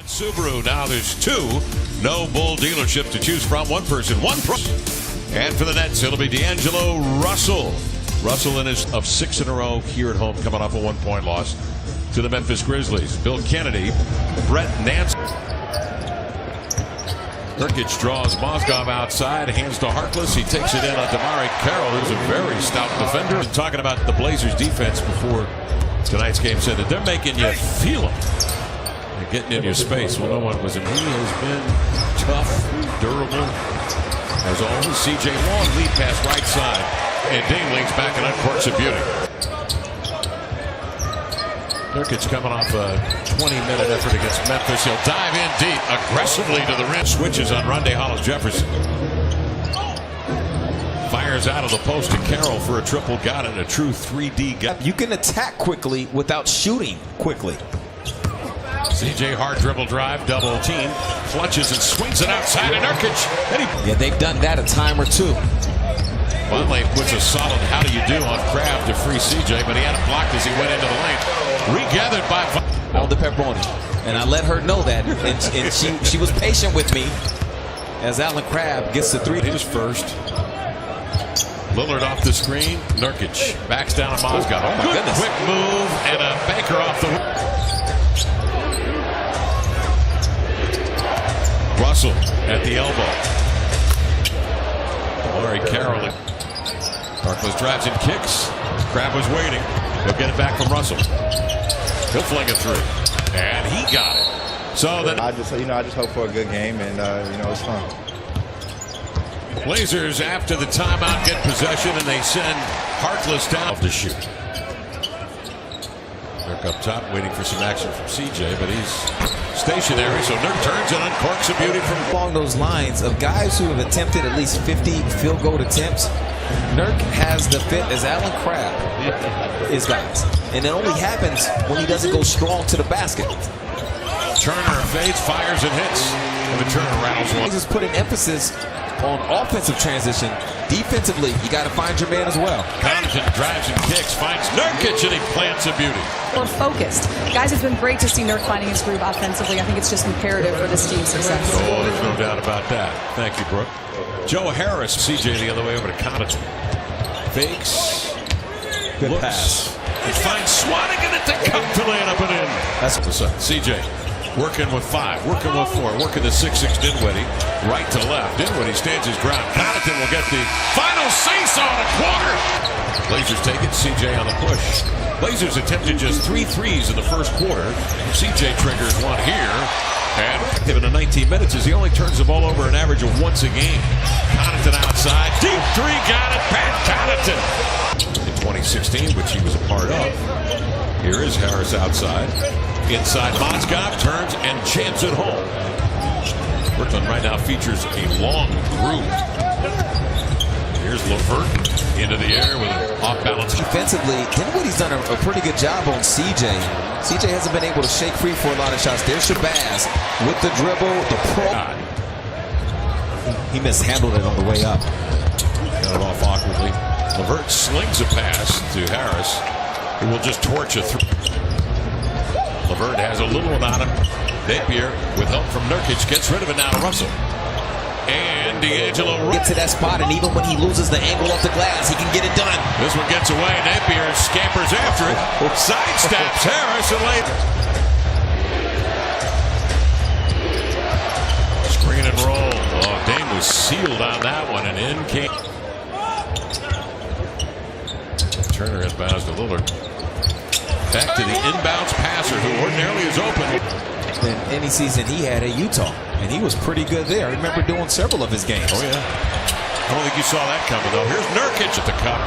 Subaru, now there's two. No Bull dealership to choose from. One person, one price. And for the Nets, it'll be D'Angelo Russell. Russell in his of 6 in a row here at home, coming off a 1-point loss to the Memphis Grizzlies. Bill Kennedy, Brett Nance. Nurkic draws Mozgov outside, hands to Harkless. He takes it in on DeMarre Carroll, who's a very stout defender. Talking about the Blazers defense before tonight's game, said that they're making you feel them. They're getting in your space. Well, no one was in. He has been tough, durable. As always, C.J. Long lead pass right side. And Dingley's back and uncorks a beauty. Nurkic coming off a 20-minute effort against Memphis. He'll dive in deep, aggressively to the rim. Switches on Rondae Hollis-Jefferson. Fires out of the post to Carroll for a triple. Got it, a true 3D gut. You can attack quickly without shooting quickly. CJ hard dribble drive, double team, clutches and swings it outside of Nurkic. Yeah, they've done that a time or two. Vonleh puts a solid how do you do on Crabbe to free CJ, but he had it blocked as he went into the lane. Regathered by on the pepperoni. And I let her know that. And she was patient with me as Allen Crabbe gets the three. His first. Lillard off the screen. Nurkic backs down on Mozgov. Oh my goodness. Quick move and a banker off the. Russell at the elbow. Larry Carroll. Harkless drives and kicks. Crabbe was waiting. He'll get it back from Russell. He'll fling it through. And he got it. So then I just hope for a good game, and it's fun. Blazers after the timeout get possession, and they send Harkless down to shoot. Nurk up top waiting for some action from CJ, but he's stationary, so Nurk turns and uncorks a beauty from along those lines of guys who have attempted at least 50 field goal attempts. Nurk has the fit as Allen Crabbe is guys, and it only happens when he doesn't go strong to the basket. Turner fades, fires and hits, and the Turner rattles one. He's just putting emphasis on offensive transition. Defensively, you got to find your man as well. Connaughton drives and kicks, finds Nurkic, and he plants a beauty. More focused. Guys, it's been great to see Nurk finding his groove offensively. I think it's just imperative for this team's success. Oh, there's no doubt about that. Thank you, Brooke. Joe Harris, CJ the other way over to Connaughton. Fakes. Good looks, pass. and finds Swanigan at the cup to lay it up and in. That's what's up. CJ working with 5, working with 4, working the 6'6" Dinwiddie, right to left. Dinwiddie stands his ground. Connaughton will get the final say-so in a quarter. Blazers take it. CJ on the push. Blazers attempted just 3 threes in the first quarter. CJ triggers one here. And given the 19 minutes as he only turns the ball over an average of once a game. Connaughton outside. Deep 3, got it. Pat Connaughton. In 2016, which he was a part of. Here is Harris outside. Inside Mozgov turns and jams it home. Brooklyn right now features a long group. Here's LeVert into the air with an off-balance. Defensively, Dinwiddie's done a pretty good job on CJ. CJ hasn't been able to shake free for a lot of shots. There's Shabazz with the dribble, the pro. He mishandled it on the way up. Got it off awkwardly. LeVert slings a pass to Harris, who will just torch a three. LeVert has a little about him. Napier, with help from Nurkic, gets rid of it now to Russell. And D'Angelo gets to that spot, and even when he loses the angle off the glass, he can get it done. This one gets away. Napier scampers after it. Sidesteps Harris and later. Screen and roll. Oh, Dame was sealed on that one, and in came. Turner inbounds to Lillard. Back to the inbounds passer, who ordinarily is open. Than any season he had at Utah, and he was pretty good there. I remember doing several of his games. Oh, yeah. I don't think you saw that coming, though. Here's Nurkic at the cup.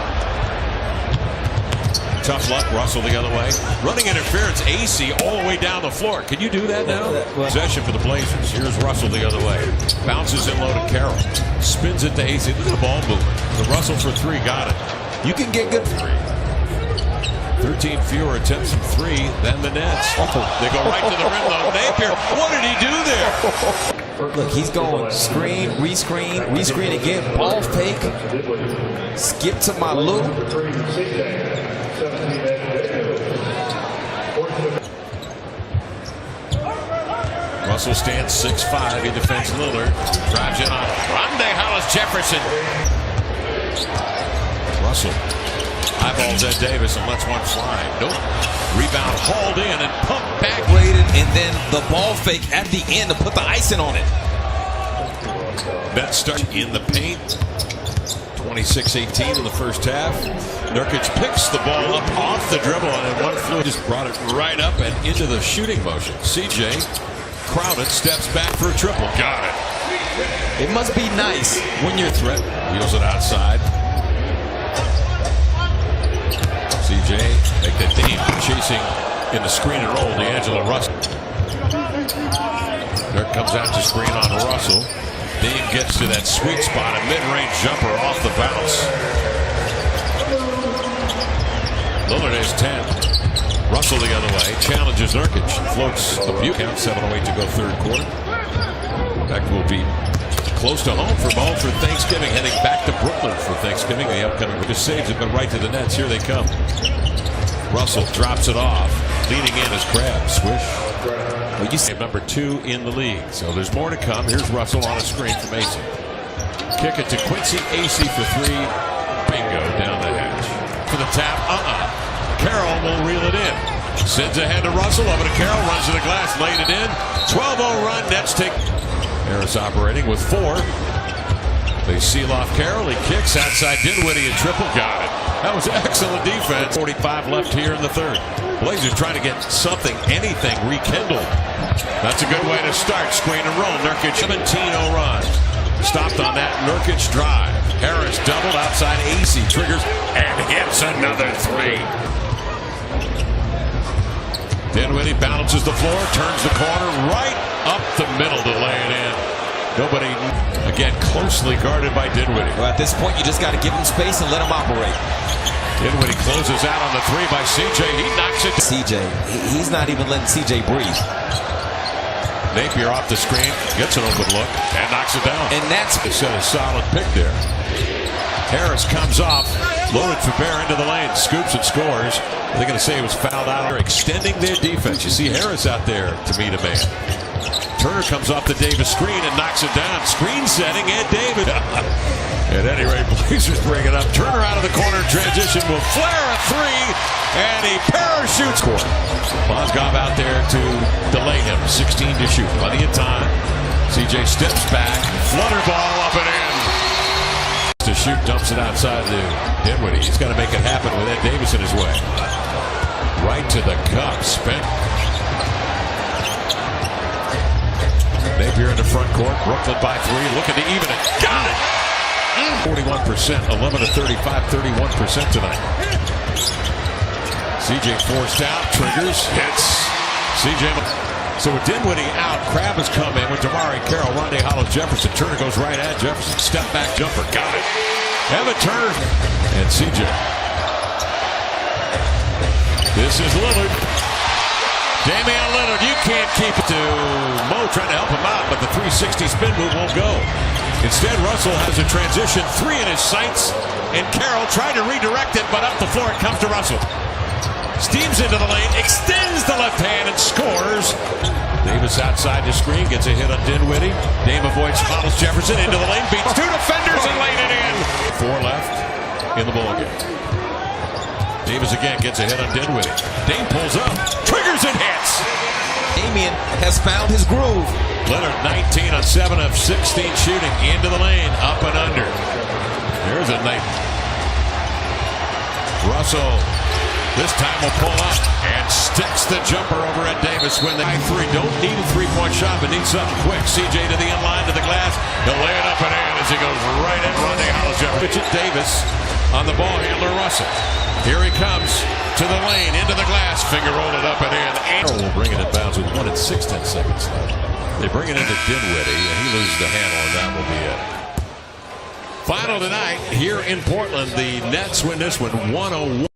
Tough luck. Russell the other way. Running interference. AC all the way down the floor. Can you do that now? Possession for the Blazers. Here's Russell the other way. Bounces in low to Carroll. Spins it to AC. Look at the ball movement. The Russell for 3. Got it. You can get good. 13 fewer attempts from 3 than the Nets. They go right to the rim, though. Napier, what did he do there? Look, he's going screen, rescreen again, ball fake, skip to my loop. Russell stands 6'5". He defends Lillard. Drives in on Rondae Hollis-Jefferson. Russell eyeballs Ed Davis and lets one fly. Nope. Rebound hauled in and pumped back. And then the ball fake at the end to put the icing on it. Nets start in the paint. 26-18 in the first half. Nurkic picks the ball up off the dribble and in one flew just brought it right up and into the shooting motion. CJ crowded, steps back for a triple. Got it. It must be nice when you're Threat wheels it outside. CJ make the Dame chasing in the screen and roll. D'Angelo Russell. Dirk comes out to screen on Russell. Dame gets to that sweet spot, a mid-range jumper off the bounce. Lillard has 10. Russell the other way, challenges Nurkic, floats the view count, 7:08 to go third quarter. That will be close to home for Mo for Thanksgiving, heading back to Brooklyn for Thanksgiving. The upcoming just saves it, but right to the Nets. Here they come. Russell drops it off. Leading in is Crabbe. Swish. Well, you see number 2 in the league. So there's more to come. Here's Russell on a screen from AC. Kick it to Quincy. AC for 3. Bingo. Down the hatch. For the tap. Carroll will reel it in. Sends ahead to Russell. Over to Carroll. Runs to the glass. Laid it in. 12-0 run. Nets take. Harris operating with 4. They seal off Carroll. He kicks outside Dinwiddie and triple. Got it. That was excellent defense. 45 left here in the third. Blazers trying to get something, anything rekindled. That's a good way to start. Screen and roll. Nurkic 17-0 run. Stopped on that Nurkic drive. Harris doubled outside. AC triggers and hits another 3. Dinwiddie balances the floor, turns the corner right up the middle to lay it in. Nobody, again, closely guarded by Dinwiddie. Well, at this point, you just got to give him space and let him operate. Dinwiddie closes out on the 3 by CJ. He knocks it. CJ, he's not even letting CJ breathe. Napier off the screen, gets an open look, and knocks it down. And that's set a solid pick there. Harris comes off, loaded for Bear into the lane, scoops and scores. They're going to say it was fouled out. They're extending their defense. You see Harris out there to meet a man. Turner comes off the Davis screen and knocks it down. Screen setting, Ed Davis. At any rate, Blazers bring it up. Turner out of the corner, transition will flare a 3, and he parachutes. Mozgov out there to delay him. 16 to shoot. Plenty of time. CJ steps back. Flutter ball up and in. To shoot, dumps it outside to Dinwiddie. He's got to make it happen with Ed Davis in his way. Right to the cup. Spent. Napier in the front court. Brooklyn by 3. Looking to even it. Got it! 41%. 11 to 35. 31% tonight. CJ forced out. Triggers. Hits. CJ. So with Dinwiddie out, Crabbe has come in with Damari Carroll, Rondae Hollis-Jefferson. Turner goes right at Jefferson. Step back jumper. Got it. Evan Turner. And CJ. This is Lillard. Damian Lillard, you can't keep it to Mo trying to help him out, but the 360 spin move won't go. Instead, Russell has a transition 3 in his sights, and Carroll tried to redirect it, but up the floor it comes to Russell. Steams into the lane, extends the left hand, and scores. Davis outside the screen, gets a hit on Dinwiddie. Dame avoids Hollis-Jefferson into the lane, beats 2 defenders and laid it in. 4 left in the ballgame. Davis again gets a hit on Dinwiddie. Dame pulls up, triggers and hits. Damian has found his groove. Leonard 19 on 7 of 16 shooting into the lane, up and under. There's a night. Russell this time will pull up and sticks the jumper over at Davis when they 3 don't need a 3-point shot but need something quick. CJ to the inline to the glass. He'll lay it up and in as he goes right at Rondae Hollis-Jefferson. Davis on the ball handler Russell. Here he comes to the lane, into the glass, finger roll it up and in. Carroll will bring it in bounds with 1 and 6/10 seconds left. They bring it into Dinwiddie, and he loses the handle, and that will be it. Final tonight here in Portland. The Nets win this one 101.